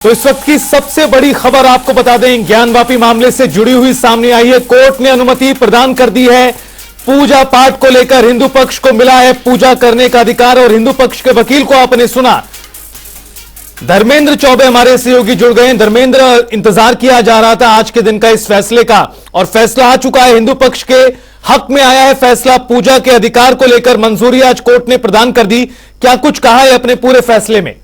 तो इस वक्त की सबसे बड़ी खबर आपको बता दें, ज्ञानवापी मामले से जुड़ी हुई सामने आई है। कोर्ट ने अनुमति प्रदान कर दी है। पूजा पाठ को लेकर हिंदू पक्ष को मिला है पूजा करने का अधिकार। और हिंदू पक्ष के वकील को आपने सुना, धर्मेंद्र चौबे हमारे सहयोगी जुड़ गए हैं। धर्मेंद्र, इंतजार किया जा रहा था आज के दिन का इस फैसले का, और फैसला आ चुका है। हिंदू पक्ष के हक में आया है फैसला। पूजा के अधिकार को लेकर मंजूरी आज कोर्ट ने प्रदान कर दी। क्या कुछ कहा है अपने पूरे फैसले में?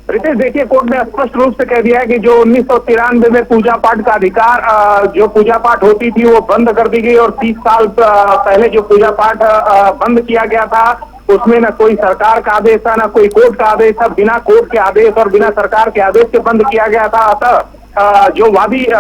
रितेश, देखिए, कोर्ट ने स्पष्ट रूप से कह दिया है कि जो 1993 में पूजा पाठ का अधिकार, जो पूजा पाठ होती थी वो बंद कर दी गई, और 30 साल पहले जो पूजा पाठ बंद किया गया था उसमें न कोई सरकार का आदेश था, न कोई कोर्ट का आदेश था। बिना कोर्ट के आदेश और बिना सरकार के आदेश के बंद किया गया था। अतः जो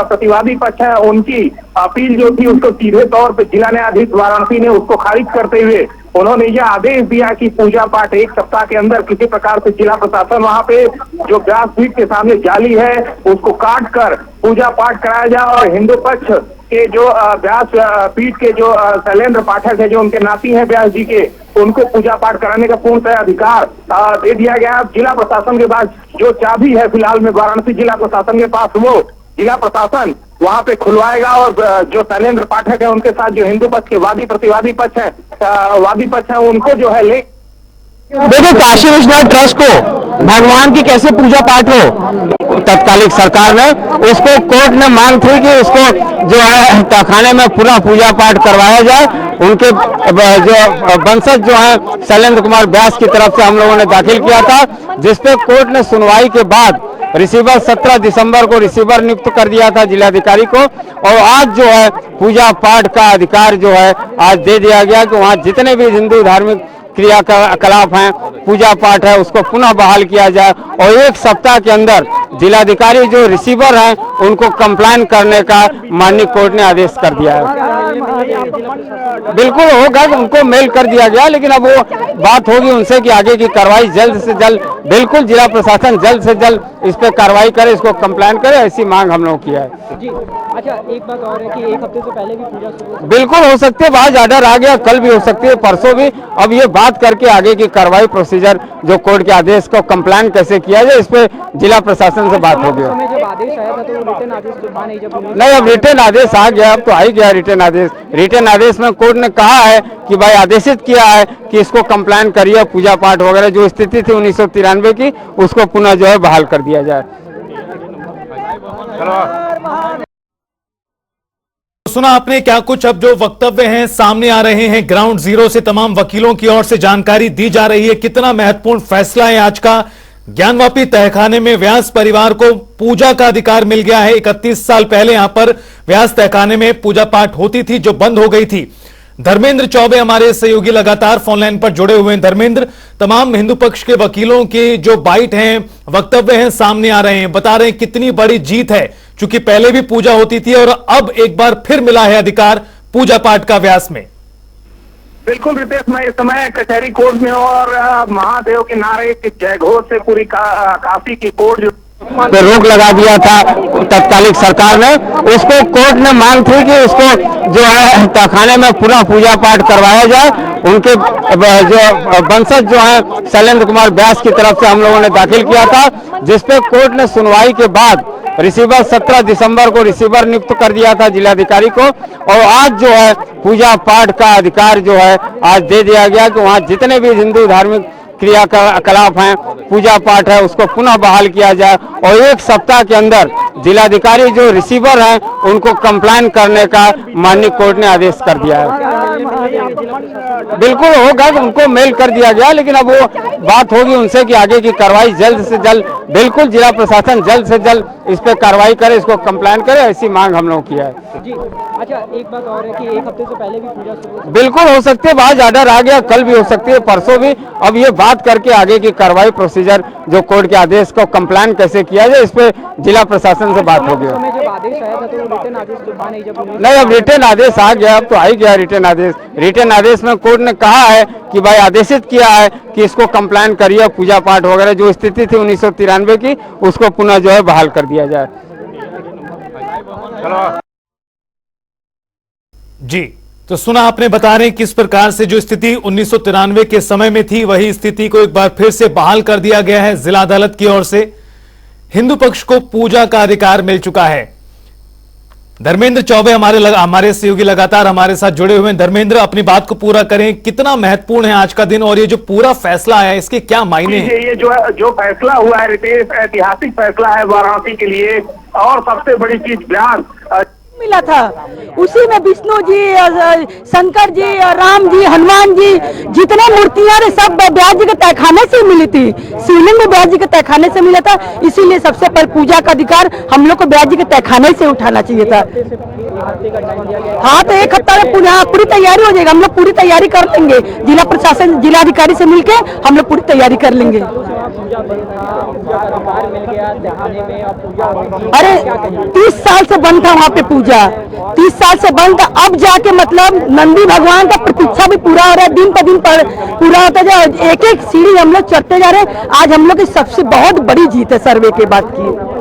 प्रतिवादी पक्ष है उनकी अपील जो थी उसको सीधे तौर पर जिला न्यायाधीश वाराणसी ने उसको खारिज करते हुए उन्होंने यह आदेश दिया कि पूजा पाठ एक सप्ताह के अंदर किसी प्रकार से जिला प्रशासन वहां पे जो व्यासपीठ के सामने जाली है उसको काट कर पूजा पाठ कराया जाए, और हिंदू पक्ष के जो व्यास पीठ के जो शैलेंद्र पाठक है, जो उनके नाती हैं व्यास जी के, उनको पूजा पाठ कराने का पूर्णतः अधिकार दे दिया गया। जिला प्रशासन के पास जो चाबी है फिलहाल में वाराणसी जिला प्रशासन के पास, वो जिला प्रशासन वहां पे खुलवाएगा। और जो शैलेंद्र पाठक है उनके साथ जो हिंदू पक्ष के वादी प्रतिवादी पक्ष है उनको जो है ले देखो, काशी विश्वनाथ ट्रस्ट को भगवान की कैसे पूजा पाठ हो, तत्कालिक सरकार ने उसको कोर्ट ने मांग थी कि उसको जो है तहखाने में पूरा पूजा पाठ करवाया जाए। उनके जो वंशज जो है शैलेंद्र कुमार व्यास की तरफ से हम लोगों ने दाखिल किया था, जिसपे कोर्ट ने सुनवाई के बाद रिसीवर 17 दिसंबर को रिसीवर नियुक्त कर दिया था जिलाधिकारी को, और आज जो है पूजा पाठ का अधिकार जो है आज दे दिया गया कि वहाँ जितने भी हिंदू धार्मिक क्रियाकलाप हैं, पूजा पाठ है, उसको पुनः बहाल किया जाए। और एक सप्ताह के अंदर जिलाधिकारी जो रिसीवर हैं उनको कंप्लाइन करने का माननीय कोर्ट ने आदेश कर दिया है। बिल्कुल होगा, उनको मेल कर दिया गया, लेकिन अब वो बात होगी उनसे कि आगे की कार्रवाई जल्द से जल्द, बिल्कुल जिला प्रशासन जल्द से जल्द इस पर कार्रवाई करे, इसको कंप्लाइन करे, ऐसी मांग हम लोग किया है जी। अच्छा, एक बात और है कि एक हफ्ते से पहले भी पूजा शुरू बिल्कुल हो सकती है, आज ऑर्डर आ गया, कल भी हो सकती है, परसों भी। अब ये बात करके आगे की कार्रवाई प्रोसीजर जो कोर्ट के आदेश को कंप्लाइन कैसे किया जाए, इस पे जिला प्रशासन से बात होगी। जब आदेश आया था तो रिटर्न आदेश नहीं, अब रिटर्न आदेश आ गया, अब तो आ ही गया रिटर्न आदेश। रिटर्न आदेश में कोर्ट ने कहा है कि भाई आदेशित किया है कि इसको कंप्लाइन करिए, पूजा पाठ वगैरह जो स्थिति थी 1993 की उसको पुनः जो है बहाल कर दिया जाए। सुना आपने क्या कुछ अब जो वक्तव्य हैं सामने आ रहे हैं ग्राउंड जीरो से, तमाम वकीलों की ओर से जानकारी दी जा रही है। कितना महत्वपूर्ण फैसला है आज का। ज्ञानवापी तहखाने में व्यास परिवार को पूजा का अधिकार मिल गया है। 31 साल पहले यहां पर व्यास तहखाने में पूजा पाठ होती थी जो बंद हो गई थी। धर्मेंद्र चौबे हमारे सहयोगी लगातार फोनलाइन पर जुड़े हुए हैं। धर्मेंद्र, तमाम हिंदू पक्ष के वकीलों के जो बाइट हैं, वक्तव्य हैं, सामने आ रहे हैं, बता रहे हैं कितनी बड़ी जीत है, क्योंकि पहले भी पूजा होती थी और अब एक बार फिर मिला है अधिकार पूजा पाठ का व्यास में। बिल्कुल रितेश, मैं इस समय कचहरी कोर्ट में, और महादेव के नारे के जयघोष से पूरी काशी की कोर्ट पे रोक लगा दिया था तत्कालिक सरकार ने, उसको कोर्ट ने मांग थी कि उसको जो है तहखाने में पूरा पूजा पाठ करवाया जाए। उनके जो वंशज जो है शैलेंद्र कुमार व्यास की तरफ से हम लोगों ने दाखिल किया था, जिसपे कोर्ट ने सुनवाई के बाद रिसीवर 17 दिसंबर को रिसीवर नियुक्त कर दिया था जिलाधिकारी को, और आज जो है पूजा पाठ का अधिकार जो है आज दे दिया गया कि वहाँ जितने भी हिंदू धार्मिक क्रियाकलाप हैं, पूजा पाठ है, उसको पुनः बहाल किया जाए। और एक सप्ताह के अंदर जिलाधिकारी जो रिसीवर हैं उनको कंप्लाइन करने का माननीय कोर्ट ने आदेश कर दिया है। बिल्कुल होगा, उनको मेल कर दिया गया, लेकिन अब वो बात होगी उनसे कि आगे की कार्रवाई जल्द से जल्द, बिल्कुल जिला प्रशासन जल्द से जल्द इस पर कार्रवाई करे, इसको कंप्लाइन करे, ऐसी मांग हम लोग किया है जी। अच्छा, एक बात और है कि एक हफ्ते से पहले भी पूजा शुरू बिल्कुल हो सकती है, आज ऑर्डर आ गया, कल भी हो सकती है, परसों भी। अब ये बात करके आगे की कार्रवाई प्रोसीजर जो कोर्ट के आदेश को कंप्लाइन कैसे किया जाए, इस पे जिला प्रशासन से बात होगी। जब आदेश आया था तो रिटर्न आदेश नहीं, अब रिटर्न आदेश आ गया, अब तो आ ही गया रिटर्न आदेश। रिटर्न आदेश में कोर्ट ने कहा है कि भाई आदेशित किया है कि इसको कंप्लाइन करिए, पूजा पाठ वगैरह जो स्थिति थी 1993 की उसको पुनः जो है बहाल कर दिया जाए। जी, तो सुना आपने, बता रहे हैं किस प्रकार से जो स्थिति 1993 के समय में थी वही स्थिति को एक बार फिर से बहाल कर दिया गया है जिला अदालत की ओर से। हिंदू पक्ष को पूजा का अधिकार मिल चुका है। धर्मेंद्र चौबे हमारे सहयोगी लगातार हमारे साथ जुड़े हुए हैं। धर्मेंद्र, अपनी बात को पूरा करें, कितना महत्वपूर्ण है आज का दिन और ये जो पूरा फैसला आया इसके क्या मायने हैं? ये जो फैसला हुआ है रितेश, ऐतिहासिक फैसला है वाराणसी के लिए। और सबसे बड़ी चीज व्यास मिला था, उसी में विष्णु जी, शंकर जी, राम जी, हनुमान जी, जितने मूर्तियां सब व्यास जी के तहखाने से मिली थी। शिवलिंग में व्यास जी के तहखाने से मिला था, इसीलिए सबसे पहले पूजा का अधिकार हम लोग को व्यास जी के तहखाने से उठाना चाहिए था। हाँ, तो एक हफ्ता में पूरी तैयारी हो जाएगा। हम लोग पूरी तैयारी कर लेंगे, जिला प्रशासन, जिलाधिकारी से मिलके हम लोग पूरी तैयारी कर लेंगे। अरे 30 साल से बंद था वहाँ पे पूजा, 30 साल से बंद था। अब जाके मतलब नंदी भगवान का प्रतीक्षा भी पूरा हो रहा है, दिन पर दिन पर पूरा होता जा, एक एक सीढ़ी हम लोग चढ़ते जा रहे हैं। आज हम लोग की सबसे बहुत बड़ी जीत है सर्वे के बाद की।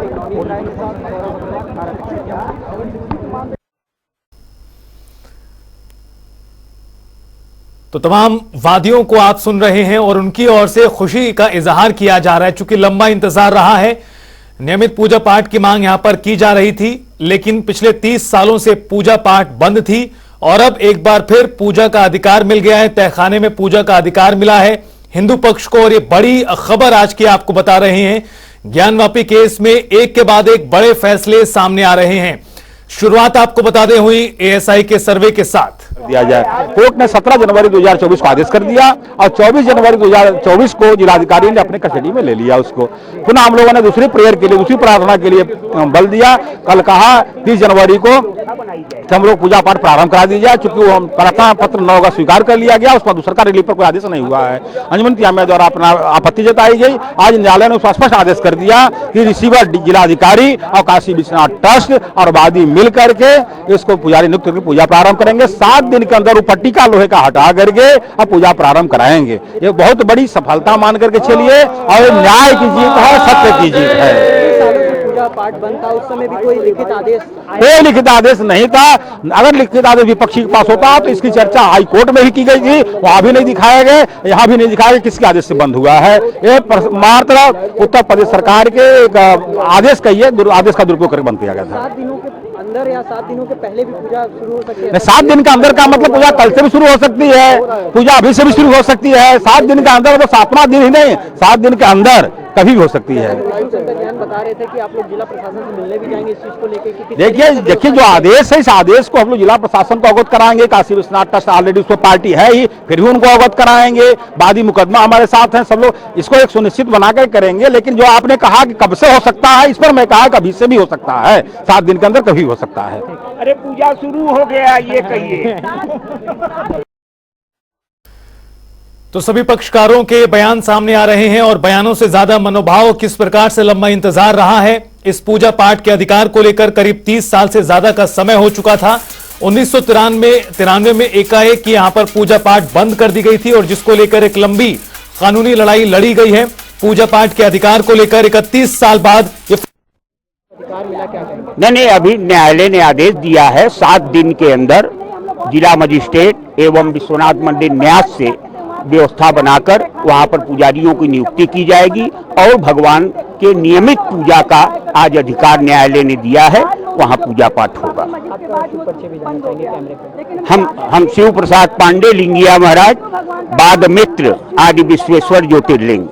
तो तमाम वादियों को आप सुन रहे हैं और उनकी ओर से खुशी का इजहार किया जा रहा है। चूंकि लंबा इंतजार रहा है, नियमित पूजा पाठ की मांग यहां पर की जा रही थी, लेकिन पिछले 30 सालों से पूजा पाठ बंद थी और अब एक बार फिर पूजा का अधिकार मिल गया है। तहखाने में पूजा का अधिकार मिला है हिंदू पक्ष को और ये बड़ी खबर आज की आपको बता रहे हैं। ज्ञानवापी केस में एक के बाद एक बड़े फैसले सामने आ रहे हैं। शुरुआत आपको बता दें हुई एएसआई के सर्वे के साथ दिया जाए। कोर्ट ने 17 जनवरी 2024 को आदेश कर दिया और 24 जनवरी 2024 को जिलाधिकारी ने अपने कस्टडी में ले लिया उसको। पुनः हम लोगों ने दूसरी प्रेयर के लिए, दूसरी प्रार्थना के लिए बल दिया। कल कहा 30 जनवरी को हम लोग पूजा पाठ प्रारंभ करा दी जाए, चूंकि वो प्रार्थना पत्र 9 का स्वीकार कर लिया गया, उसका दूसरा रिलीफ पर कोई आदेश नहीं हुआ है। अंजुमन इंतजामिया द्वारा अपना आपत्ति जताई गई। आज न्यायालय ने उसका स्पष्ट आदेश कर दिया कि रिसीवर जिलाधिकारी और काशी विश्वनाथ ट्रस्ट और वादी मिल करके इसको पुजारी नियुक्त करके पूजा प्रारंभ करेंगे। 7 दिन के अंदर वो पट्टिका लोहे का हटा करके अब पूजा प्रारंभ कराएंगे। ये बहुत बड़ी सफलता मान करके चलिए और न्याय की जीत है, सत्य की जीत है। पाठ बंद था, उस समय भी कोई लिखित आदेश नहीं था। अगर लिखित आदेश विपक्षी के पास होता तो इसकी चर्चा हाई कोर्ट में भी की गई थी, वहां भी नहीं दिखाया गया, यहाँ भी नहीं दिखाया गया किसके आदेश से बंद हुआ है। ये मात्र उत्तर प्रदेश सरकार के एक आदेश का आदेश का दुरुपयोग करके बंद किया गया था। 7 दिनों के अंदर या 7 दिनों के पहले भी पूजा शुरू हो सकती है? 7 दिन का अंदर का मतलब पूजा कल से भी शुरू हो सकती है, पूजा अभी से भी शुरू हो सकती है। 7 दिन का अंदर, तो 7वां दिन ही नहीं, 7 दिन के अंदर कभी भी हो सकती है। बता रहे थे कि आप लोग जिला प्रशासन से मिलने भी जाएंगे इस चीज को लेकर। देखिए जो आदेश है, इस आदेश को हम लोग जिला प्रशासन को अवगत कराएंगे। काशी विश्वनाथ ट्रस्ट ऑलरेडी उसमें पार्टी है ही, फिर भी उनको अवगत कराएंगे। वादी मुकदमा हमारे साथ हैं, सब लोग इसको एक सुनिश्चित बनाकर करेंगे। लेकिन जो आपने कहा कि कब से हो सकता है, इस पर मैं कहा कभी से भी हो सकता है, 7 दिन के अंदर कभी हो सकता है। अरे पूजा शुरू हो गया ये कहिए। तो सभी पक्षकारों के बयान सामने आ रहे हैं और बयानों से ज्यादा मनोभाव किस प्रकार से लंबा इंतजार रहा है। इस पूजा पाठ के अधिकार को लेकर करीब 30 साल से ज्यादा का समय हो चुका था। 1993 में एकाएक यहां पर पूजा पाठ बंद कर दी गई थी और जिसको लेकर एक लंबी कानूनी लड़ाई लड़ी गई है। पूजा पाठ के अधिकार को लेकर 31 साल बाद ये नहीं, अभी न्यायालय ने आदेश दिया है 7 दिन के अंदर जिला मजिस्ट्रेट एवं विश्वनाथ मंदिर न्यास से व्यवस्था बनाकर वहां पर पुजारियों की नियुक्ति की जाएगी और भगवान के नियमित पूजा का आज अधिकार न्यायालय ने दिया है, वहां पूजा पाठ होगा। हम शिव प्रसाद पांडे लिंगिया महाराज, बाद मित्र आदि विश्वेश्वर ज्योतिर्लिंग।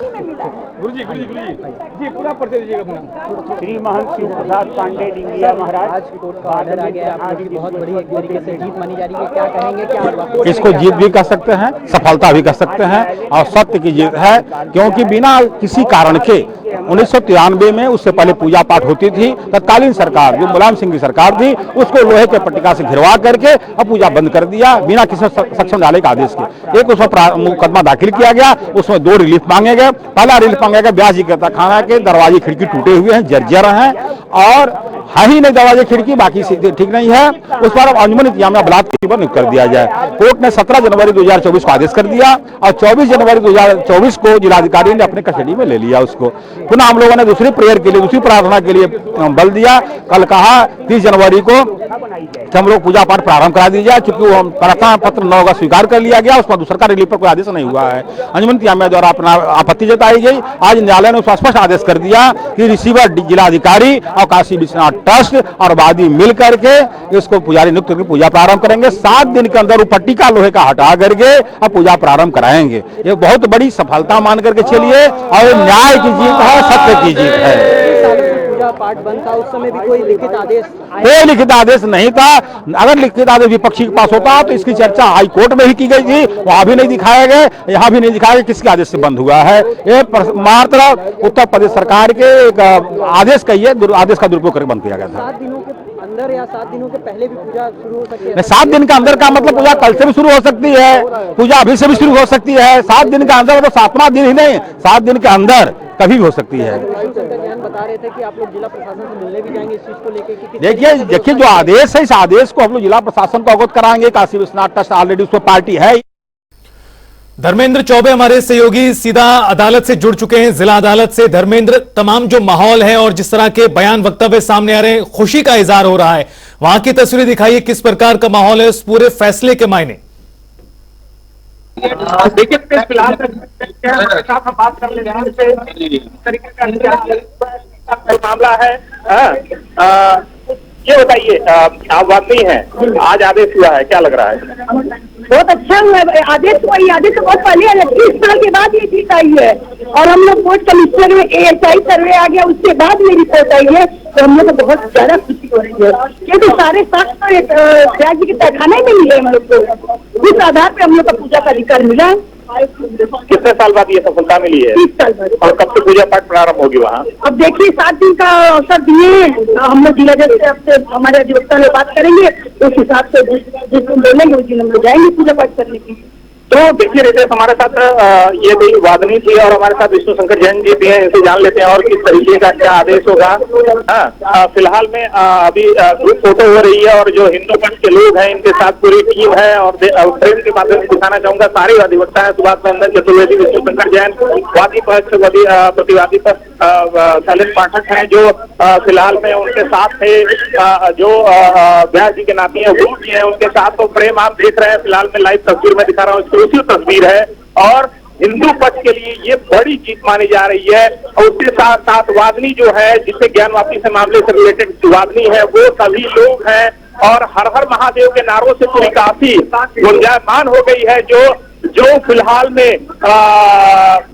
श्री महंत शिव प्रसाद पांडे लिंगिया महाराज बहुत बड़ी एक तरीके से जीत मानी जा रही है, क्या कहेंगे? क्या इसको जीत भी कह सकते हैं, सफलता भी कह सकते हैं और सत्य की जीत है, क्योंकि बिना किसी कारण के 1993 में, उससे पहले पूजा पाठ होती थी। तत्कालीन सरकार जो मुलायम सिंह की सरकार थी, उसको लोहे के पट्टिका से घिरवा करके अब पूजा बंद कर दिया बिना किसी सक्षम न्यायालय के आदेश के। एक उसमें मुकदमा दाखिल किया गया, उसमें 2 रिलीफ मांगे गए। पहला रिलीफ मांगा गया व्यास जी के तहखाना के दरवाजे खिड़की टूटे हुए हैं, जर्जर हैं और है ही नहीं दरवाजे खिड़की, बाकी ठीक नहीं है। उस पर अब अंजुमन इंतजामिया बलात्कार पर नियुक्त कर दिया जाए। कोर्ट ने 17 जनवरी 2024 को आदेश कर दिया और 24 जनवरी 2024 को जिलाधिकारी ने अपने कस्टडी में ले लिया उसको। पुनः हम लोगों ने दूसरी प्रेयर के लिए, दूसरी प्रार्थना के लिए बल दिया। कल कहा 30 जनवरी को कि हम लोग पूजा पाठ प्रारंभ करा दी जाए, क्योंकि वो प्रार्थना पत्र 9 का स्वीकार कर लिया गया, उसका दूसरा रिलीफ पर कोई आदेश नहीं हुआ है। अंजुमन इंतजामिया द्वारा अपना आपत्ति जताई गई। आज न्यायालय ने उसका स्पष्ट आदेश कर दिया कि रिसीवर जिलाधिकारी और काशी विश्वनाथ ट्रस्ट और वादी मिल करके इसको पुजारी नियुक्त करके पूजा प्रारंभ करेंगे। 7 दिन के अंदर वो पट्टिका लोहे का हटा करके अब पूजा प्रारंभ कराएंगे। ये बहुत बड़ी सफलता मान करके चलिए, और न्याय की जीत है, सत्य की जीत है। पूजा पाठ बंद था, उस समय भी कोई लिखित आदेश कोई लिखित आदेश नहीं था। अगर लिखित आदेश विपक्षी के पास होता तो इसकी चर्चा हाई कोर्ट में ही की गई थी, वहां भी नहीं दिखाया गया, यहाँ भी नहीं दिखाया गया किसके आदेश से बंद हुआ है। ये मात्र उत्तर प्रदेश सरकार के एक आदेश का ही आदेश का दुरुपयोग करके बंद किया गया था। 7 दिनों के अंदर या 7 दिनों के पहले भी पूजा शुरू हो सकती है? 7 दिन के अंदर का मतलब पूजा कल से भी शुरू हो सकती है, पूजा अभी से भी शुरू हो सकती है। 7 दिन के अंदर, तो 7वां दिन ही नहीं, 7 दिन के अंदर कभी भी हो सकती है। बता रहे थे कि आप लोग जिला प्रशासन से मिलने भी जाएंगे इस चीज को लेकर कि देखिए जो आदेश है, इस आदेश को हम लोग जिला प्रशासन को अवगत कराएंगे। काशी विश्वनाथ ट्रस्ट ऑलरेडी उसमें पार्टी है। धर्मेंद्र चौबे हमारे सहयोगी सीधा अदालत से जुड़ चुके हैं, जिला अदालत से। धर्मेंद्र, तमाम जो माहौल है और जिस तरह के बयान वक्तव्य सामने आ रहे हैं, खुशी का इजहार हो रहा है, वहां की तस्वीरें दिखाइए, किस प्रकार का माहौल है उस पूरे फैसले के मायने। देखिए फिलहाल बात कर ले रहे हैं तरीके का मामला है। ये बताइए, आप वाकई हैं, आज आदेश हुआ है, क्या लग रहा है? बहुत अच्छा हुआ आदेश हुआ। ये आदेश तो बहुत पहले 30 साल के बाद ये चीज आई है, और हम लोग कोर्ट कमिश्नर में ASI सर्वे आ गया, उसके बाद ये रिपोर्ट आई है, तो हम लोग को बहुत ज्यादा खुशी हो रही है। ये तो सारे साक्ष्य ब्याज जी के तहखाने में मिले हम लोग को, उस आधार पे हम लोग का पूजा का अधिकार मिला। कितने साल बाद ये सफलता मिली है? 30 साल बाद। और कब से पूजा पाठ प्रारंभ होगी वहाँ? अब देखिए 7 दिन का अवसर दिए, हम लोग जिला जज से हमारे अधिवक्ता से बात करेंगे, उस हिसाब से जिस दिन बोलेंगे उस दिन हम लोग जाएंगे पूजा पाठ करने की। तो देखिए रहे हमारे साथ ये भी वादनी थी और हमारे साथ विष्णु शंकर जैन जी भी हैं, इनसे जान लेते हैं और किस तरीके का क्या आदेश होगा। फिलहाल में अभी ग्रुप फोटो हो रही है और जो हिंदू पक्ष के लोग हैं इनके साथ पूरी टीम है, और फ्रेम के माध्यम से दिखाना चाहूंगा सारे अधिवक्ता है, सुभाष नंदन चतुर्वेदी, विष्णु शंकर जैन, वादी पक्ष, प्रतिवादी पक्ष शैलेश पाठक हैं जो फिलहाल में उनके साथ थे, जो व्यास जी के नाती हैं वो भी हैं उनके साथ। तो फ्रेम आप देख रहे हैं, फिलहाल में लाइव तस्वीर में दिखा रहा हूँ, उसी तस्वीर है, और हिंदू पक्ष के लिए ये बड़ी जीत मानी जा रही है। और उसके साथ साथ वादनी जो है, जिससे ज्ञानवापी से मामले से रिलेटेड वादनी है, वो सभी लोग हैं, और हर हर महादेव के नारों से पूरी काफी गुंजायमान हो गई है। जो फिलहाल में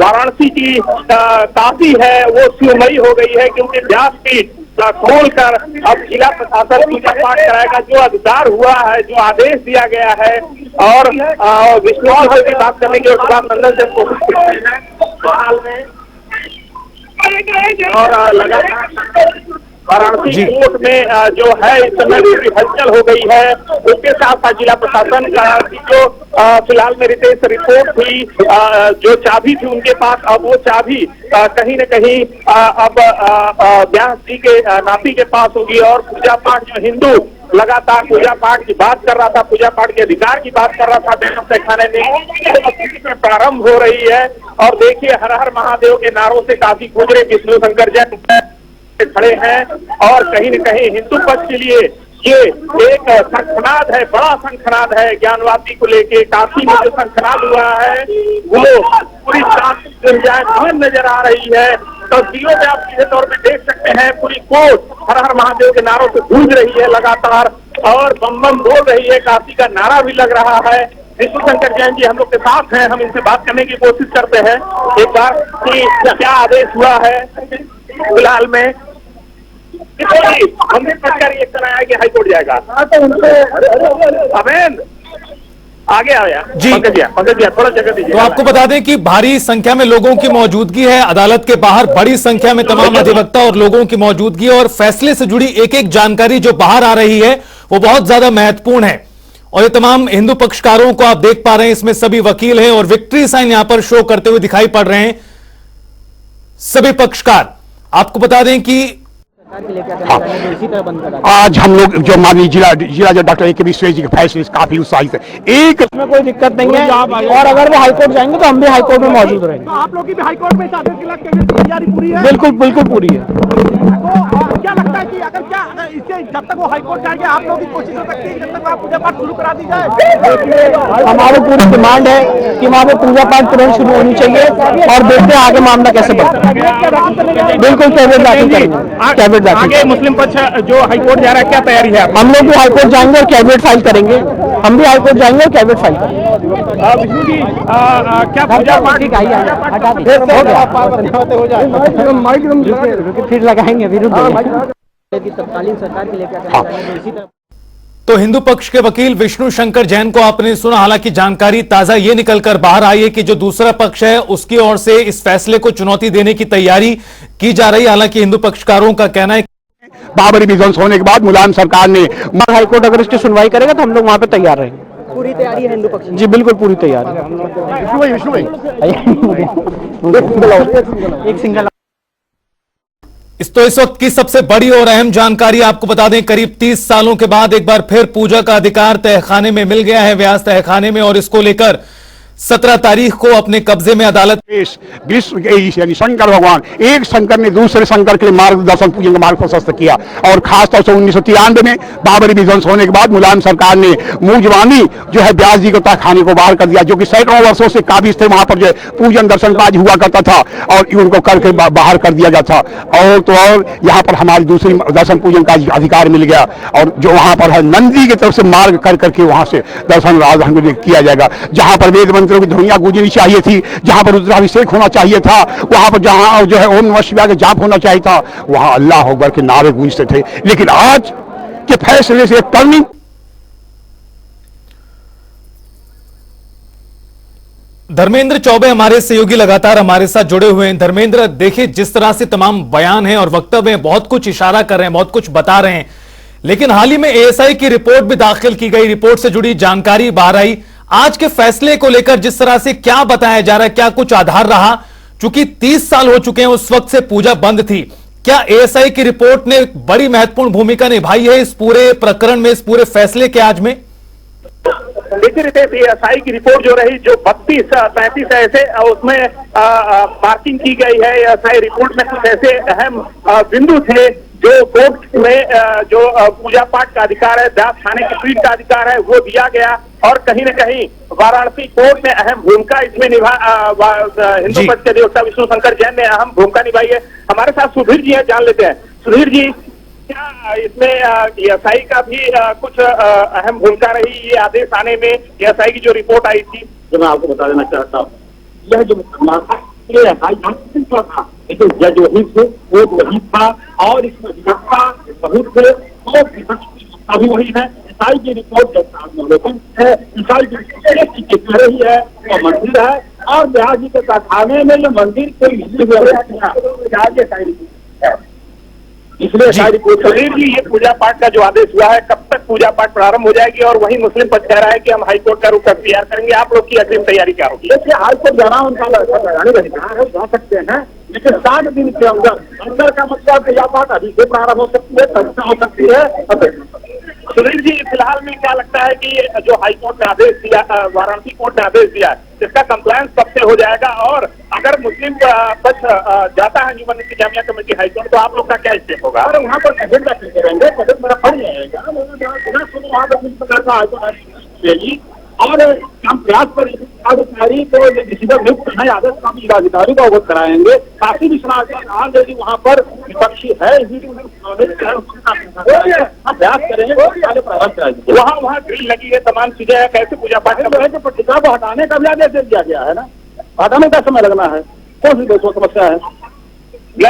वाराणसी की काफी है वो शिवमयी हो गई है, क्योंकि व्यासपीठ खोलकर अब जिला प्रशासन पूजा पाठ कराएगा। जो अधिकार हुआ है, जो आदेश दिया गया है, और विष्णु की बात करने के बाद नंदन से कोशिश कर रहे हैं और लगातार वाराणसी कोर्ट में जो है इस समय पूरी हलचल हो गई है। उसके साथ साथ जिला प्रशासन का जो फिलहाल में रितेश रिपोर्ट थी, जो चाबी थी उनके पास, अब वो चाबी कहीं न कहीं अब व्यास जी के नाती के पास होगी। और पूजा पाठ जो हिंदू लगातार पूजा पाठ की बात कर रहा था, पूजा पाठ के अधिकार की बात कर रहा था, तहखाने में प्रारंभ हो रही है। और देखिए हर हर महादेव के नारों से काफी गुजरे विष्णु शंकर जैन खड़े हैं, और कहीं न कहीं हिंदू पक्ष के लिए ये एक शंखनाद है, बड़ा शंखनाद है। ज्ञानवापी को लेके काफी में जो शंखनाद हुआ है वो पूरी गुंजायमान नजर आ रही है। तस्वीरों में आप सीधे तौर पे देख सकते हैं, पूरी कोर्ट हर हर महादेव के नारों से गूंज रही है लगातार, और बम बम बोल रही है, काफी का नारा भी लग रहा है। विष्णु शंकर जैन जी हम लोग के साथ हैं, हम इनसे बात करने की कोशिश करते हैं एक बार कि क्या आदेश हुआ है फिलहाल में। मंदिर सरकार रिएक्शन आया कि हाईकोर्ट जाएगा। अमेन आगे आया जी, पंकज थोड़ा जगह दीजिए। तो आपको बता दें कि भारी संख्या में लोगों की मौजूदगी है अदालत के बाहर, बड़ी संख्या में तमाम अधिवक्ता और लोगों की मौजूदगी, और फैसले से जुड़ी एक एक जानकारी जो बाहर आ रही है वो बहुत ज्यादा महत्वपूर्ण है। और ये तमाम हिंदू पक्षकारों को आप देख पा रहे हैं, इसमें सभी वकील हैं और विक्ट्री साइन यहां पर शो करते हुए दिखाई पड़ रहे हैं सभी पक्षकार। आपको बता दें कि इसी तरह बंद करा आज हम लोग जो माननीय जिला जज डॉक्टर A.K. विश्वेश जी के फैसले से काफी उत्साहित है। एक में कोई दिक्कत नहीं है, और अगर वो हाईकोर्ट जाएंगे तो हम भी हाईकोर्ट में मौजूद रहेंगे। तो आप लोग की भी हाईकोर्ट में इस आदेश के लिए तैयारी पूरी है? बिल्कुल बिल्कुल पूरी है। तो क्या लगता है कि अगर इससे जब तक वो हाईकोर्ट जाएंगे आप लोगों की कोशिश हो सकती है जब तक आप पूजा पाठ शुरू करा दी जाए। हमारी पूरी डिमांड है कि वहाँ पे पूजा पाठ तुरंत शुरू होनी चाहिए और देखते हैं आगे मामला कैसे बढ़ता है। बिल्कुल कैबिनेट दाखिल करेंगे, कैबिनेट दाखिल। आगे मुस्लिम पक्ष जो हाईकोर्ट जा रहा है, क्या तैयारी है? हम लोग भी हाईकोर्ट जाएंगे और कैबिनेट फाइल करेंगे। हम भी हाईकोर्ट जाएंगे और कैबिनेट फाइल करेंगे। विष्णु जी क्या पूजा पाठ फिर लगाएंगे विरुद्ध तत्कालीन सरकार के लिए क्या कहना चाहेंगे? इसी तरह तो हिंदू पक्ष के वकील विष्णु शंकर जैन को आपने सुना। हालांकि जानकारी ताजा ये निकलकर बाहर आई है कि जो दूसरा पक्ष है उसकी ओर से इस फैसले को चुनौती देने की तैयारी की जा रही है। हालांकि हिंदू पक्षकारों का कहना है बाबरी विध्वंस होने के बाद मुलायम सरकार ने हाईकोर्ट अगर इसकी सुनवाई करेगा तो हम लोग वहाँ पे तैयार रहेंगे। पूरी तैयारी है हिंदू पक्ष की? जी बिल्कुल पूरी तैयार है। एक सिंगल इस वक्त की सबसे बड़ी और अहम जानकारी आपको बता दें, करीब 30 सालों के बाद एक बार फिर पूजा का अधिकार तहखाने में मिल गया है, व्यास तहखाने में। और इसको लेकर 17 तारीख को अपने कब्जे में अदालत विश्व यानी शंकर भगवान, एक शंकर ने दूसरे शंकर के लिए मार्गदर्शन पूजन का मार्ग प्रशस्त किया। और खासतौर से 1993 में बाबरी विध्वंस होने के बाद मुलायम सरकार ने मुंजवानी जो है व्यास जी को तहखाने को बाहर कर दिया, जो कि सैकड़ों वर्षों से काबिज थे। वहां पर जो पूजन दर्शन काज हुआ करता था और उनको करके बाहर कर दिया जाता था। और तो और यहाँ पर हमारी दूसरी दर्शन पूजन का अधिकार मिल गया। और जो वहां पर है नंदी की तरफ से मार्ग कर करके वहां से दर्शन राजधानी किया जाएगा। जहां पर वेद मंत्रों की ध्वनियां गूंजनी चाहिए थी, जहां पर रुद्राभिषेक होना चाहिए था, वहां पर जहां जो है ओम नमः शिवाय का जाप होना चाहिए था, वहां अल्लाह अकबर के नारे गूंजते थे। लेकिन आज के फैसले से टर्निंग धर्मेंद्र चौबे हमारे सहयोगी लगातार हमारे साथ जुड़े हुए हैं। धर्मेंद्र, देखिए जिस तरह से तमाम बयान हैं और वक्तव्य हैं, बहुत कुछ इशारा कर रहे हैं, बहुत कुछ बता रहे हैं, लेकिन हाल ही में एएसआई की रिपोर्ट भी दाखिल की गई, रिपोर्ट से जुड़ी जानकारी बाहर आई। आज के फैसले को लेकर जिस तरह से क्या बताया जा रहा है, क्या कुछ आधार रहा? चूंकि 30 साल हो चुके हैं उस वक्त से पूजा बंद थी, क्या एएसआई की रिपोर्ट ने बड़ी महत्वपूर्ण भूमिका निभाई है इस पूरे प्रकरण में, इस पूरे फैसले के आज में? देखिए रितेश, एएसआई की रिपोर्ट जो रही, जो 32-33 ऐसे उसमें मार्किंग की गई है। एएसआई रिपोर्ट में कुछ ऐसे अहम बिंदु थे जो कोर्ट में जो पूजा पाठ का अधिकार है, व्यास खाने की पीठ का अधिकार है, वो दिया गया। और कहीं न कहीं वाराणसी कोर्ट ने अहम भूमिका इसमें हिंदू पक्ष के अधिवक्ता विष्णु शंकर जैन ने अहम भूमिका निभाई है। हमारे साथ सुधीर जी है, जान लेते हैं। सुधीर जी, क्या इसमें एएसआई का भी कुछ अहम भूमिका रही ये आदेश आने में? एएसआई की जो रिपोर्ट आई थी, जो मैं आपको बता देना चाहता हूँ, यह जो मुकदमा था था, लेकिन जज वही थे, वो वही था और इसमें अधिवक्ता बहुत थे और विपक्ष भी वही है। ईसाई की रिपोर्ट है, ईसाई की कह रही है वो मंदिर है और ब्यास जी के तहखाने में जो मंदिर कोई इसलिए सुधीर जी, ये पूजा पाठ का जो आदेश हुआ है, कब तक पूजा पाठ प्रारंभ हो जाएगी? और वही मुस्लिम पक्ष कह रहा है कि हम हाईकोर्ट का रुख अख्तियार करेंगे। आप लोग की अग्रिम तैयारी क्या होगी? देखिए, हाईकोर्ट जाना उनका लगाने का अधिकार है, जा सकते हैं, लेकिन 60 दिन के अंदर का मतलब पूजा पाठ अभी से प्रारंभ हो सकती है, तब से हो सकती है। सुधीर जी, फिलहाल में क्या लगता है कि जो हाईकोर्ट ने आदेश दिया, वाराणसी कोर्ट ने आदेश दिया, इसका कंप्लायंस कब से हो जाएगा? और अगर मुस्लिम पक्ष जाता है ह्यूमन इंतजामिया कमेटी हाईकोर्ट, तो आप लोग का क्या स्टेप होगा? अरे वहाँ पर कैबिनेट दाखिल करेंगे, कैबिनेट मेरा पड़ जाएगा वहाँ पर और हम प्रयास पर अधिकारी को डिसीजन नियुक्त करना है, आदेश का जिलाधिकारी को अवगत कराएंगे। काफी विश्वास यदि वहाँ पर विपक्षी है, प्रयास करेंगे। वहाँ ड्रिल लगी है, तमाम चीजें है, कैसे पूजा पाठ है? पत्रिका को हटाने का भी आदेश दे दिया गया है ना, हटाने का समय लगना है, कौन सी दोस्तों समस्या है?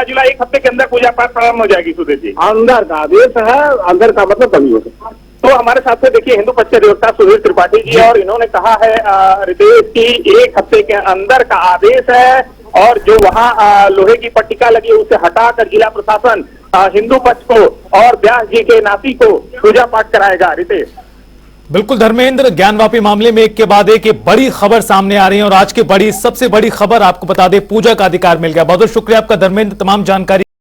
जुलाई 1 हफ्ते के अंदर पूजा पाठ प्रारंभ हो जाएगी। सुधीर जी, अंदर का आदेश है, अंदर का मतलब कभी हो सकता है। तो हमारे साथ से देखिए हिंदू पक्ष के अधिवक्ता सुधीर त्रिपाठी जी, और इन्होंने कहा है रितेश की 1 हफ्ते के अंदर का आदेश है और जो वहाँ लोहे की पट्टिका लगी है उसे हटाकर जिला प्रशासन हिंदू पक्ष को और व्यास जी के नाती को पूजा पाठ कराएगा। रितेश, बिल्कुल धर्मेंद्र, ज्ञानवापी मामले में एक के बाद एक बड़ी खबर सामने आ रही है और आज की सबसे बड़ी खबर आपको बता दें, पूजा का अधिकार मिल गया। बहुत बहुत शुक्रिया आपका धर्मेंद्र, तमाम जानकारी